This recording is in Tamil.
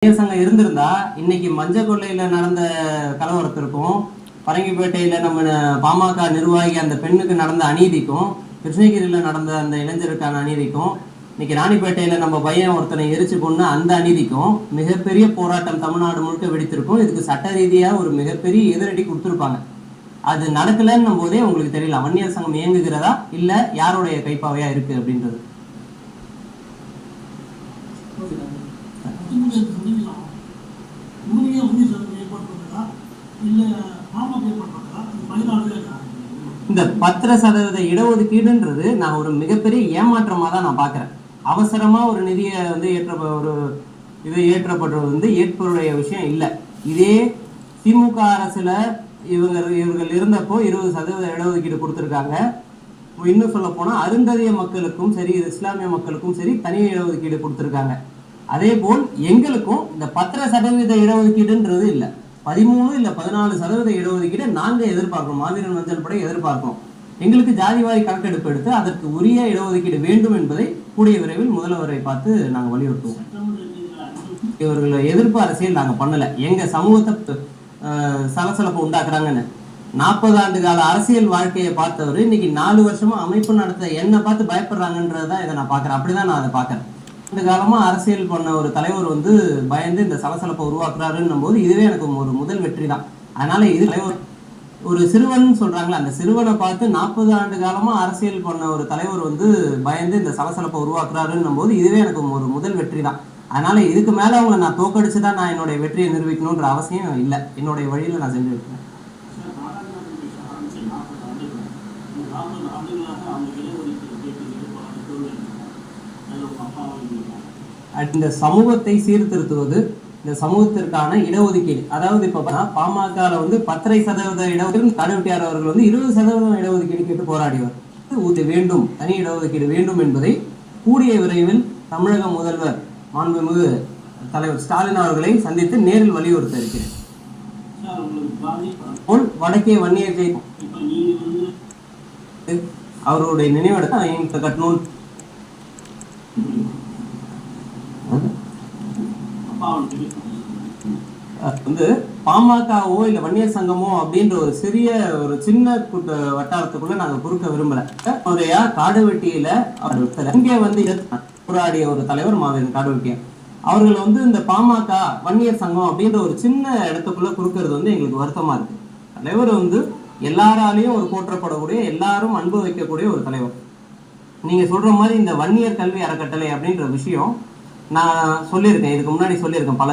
சங்கம் இருந்திருந்தா இன்னைக்கு மஞ்சள் கொள்ளையில நடந்த கலவரத்திற்கும், பரங்கிப்பேட்டையில நம்ம பாமக நிர்வாகி அந்த பெண்ணுக்கு நடந்த அநீதிக்கும், கிருஷ்ணகிரியில நடந்த அந்த இளைஞருக்கான அநீதிக்கும், இன்னைக்கு ராணிப்பேட்டையில நம்ம பையன் ஒருத்தனை எரிச்சு கொண்டு அந்த அநீதிக்கும் மிகப்பெரிய போராட்டம் தமிழ்நாடு முழுக்க வெடித்திருக்கும். இதுக்கு சட்ட ரீதியா ஒரு மிகப்பெரிய எதிரடி கொடுத்துருப்பாங்க. அது நடக்கலன்னும் போதே உங்களுக்கு தெரியல வன்னியர் சங்கம் இயங்குகிறதா இல்ல யாருடைய கைப்பாவையா இருக்கு அப்படின்றது. இந்த 10% இடஒதுக்கீடுன்றது நான் ஒரு மிகப்பெரிய ஏமாற்றமா தான் நான் பாக்குறேன். அவசரமா ஒரு நிதியை வந்து ஏற்றப்படுறது ஏற்புடைய விஷயம் இல்லை. இதே திமுக அரசுல இவர்கள் இருந்தப்போ 20% இடஒதுக்கீடு கொடுத்திருக்காங்க. இன்னும் சொல்ல போனா அருந்ததிய மக்களுக்கும் சரி, இஸ்லாமிய மக்களுக்கும் சரி தனி இடஒதுக்கீடு கொடுத்திருக்காங்க. அதே போல் எங்களுக்கும் இந்த 10% இடஒதுக்கீடுன்றது இல்லை, 13 இல்ல 14% இடஒதுக்கீடு நாங்க எதிர்பார்க்கிறோம். மாவீரன் மஞ்சள் படை எதிர்பார்க்கிறோம். எங்களுக்கு ஜாதிவாரி கணக்கெடுப்பு எடுத்து அதற்கு உரிய இடஒதுக்கீடு வேண்டும் என்பதை கூடிய விரைவில் முதல்வரை பார்த்து நாங்க வலியுறுத்துவோம். இவர்கள் எதிர்ப்பு அரசியல் நாங்க பண்ணல. எங்க சமூகத்தை சலசலப்பை உண்டாக்குறாங்கன்னு 40 ஆண்டு கால அரசியல் வாழ்க்கையை பார்த்தவர் இன்னைக்கு 4 வருஷமா அமைப்பு நடத்த என்ன பார்த்து பயப்படுறாங்கன்றதான் இதை நான் பாக்குறேன். அப்படிதான் நான் அதை பாக்குறேன். இந்த காலமா அரசியல் பண்ண ஒரு தலைவர் வந்து பயந்து இந்த சலசலப்பை உருவாக்குறாருன்னும் போது இதுவே எனக்கு ஒரு முதல் வெற்றி தான். அதனால இது தலைவர் ஒரு சிறுவன் சொல்றாங்களா, அந்த சிறுவனை பார்த்து 40 ஆண்டு காலமா அரசியல் பண்ண ஒரு தலைவர் வந்து பயந்து இந்த சலசலப்பை உருவாக்குறாருன்னும் போது இதுவே எனக்கு ஒரு முதல் வெற்றி தான். அதனால இதுக்கு மேல அவங்களை நான் தோக்கடிச்சுதான் நான் என்னுடைய வெற்றியை நிரூபிக்கணும்ன்ற அவசியம் இல்லை. என்னுடைய வழியில நான் செஞ்சு வைக்கிறேன். இந்த சமூகத்தை சீர்திருத்துவது, இந்த சமூகத்திற்கான இடஒதுக்கீடு, அதாவது இப்ப பாமக வந்து 10% இடஒதுக்கீடு, காடுவெட்டியார் அவர்கள் வந்து 20% இடஒதுக்கீடு கேட்டு போராடிவார். வேண்டும், தனி இடஒதுக்கீடு வேண்டும் என்பதை கூடிய விரைவில் தமிழக முதல்வர் மாண்புமிகு தலைவர் ஸ்டாலின் அவர்களை சந்தித்து நேரில் வலியுறுத்த இருக்கிறேன். வடக்கே வன்னியர் ஜெயந்தி அவருடைய நினைவிடத்தை கட்டணும். வந்து பாமகவோ இல்ல வன்னியர் சங்கமோ அப்படின்ற ஒரு சின்ன வட்டாரத்துக்குள்ள நாங்க குறுக்க விரும்பல. முறையா காடுவெட்டியில இங்கே வந்து போராடிய ஒரு தலைவர் மாவீரன் காடுவெட்டியார் அவர்கள் வந்து இந்த பாமக வன்னியர் சங்கம் அப்படின்ற ஒரு சின்ன இடத்துக்குள்ள குறுக்கிறது வந்து எங்களுக்கு வருத்தமா இருக்கு. தலைவர் வந்து எல்லாராலையும் ஒரு போற்றப்படக்கூடிய, எல்லாரும் அன்பு வைக்கக்கூடிய ஒரு தலைவர். நீங்க சொல்ற மாதிரி இந்த வன்னியர் கல்வி அறக்கட்டளை அப்படின்ற விஷயம் நான் சொல்லியிருக்கேன், இதுக்கு முன்னாடி சொல்லியிருக்கேன் பல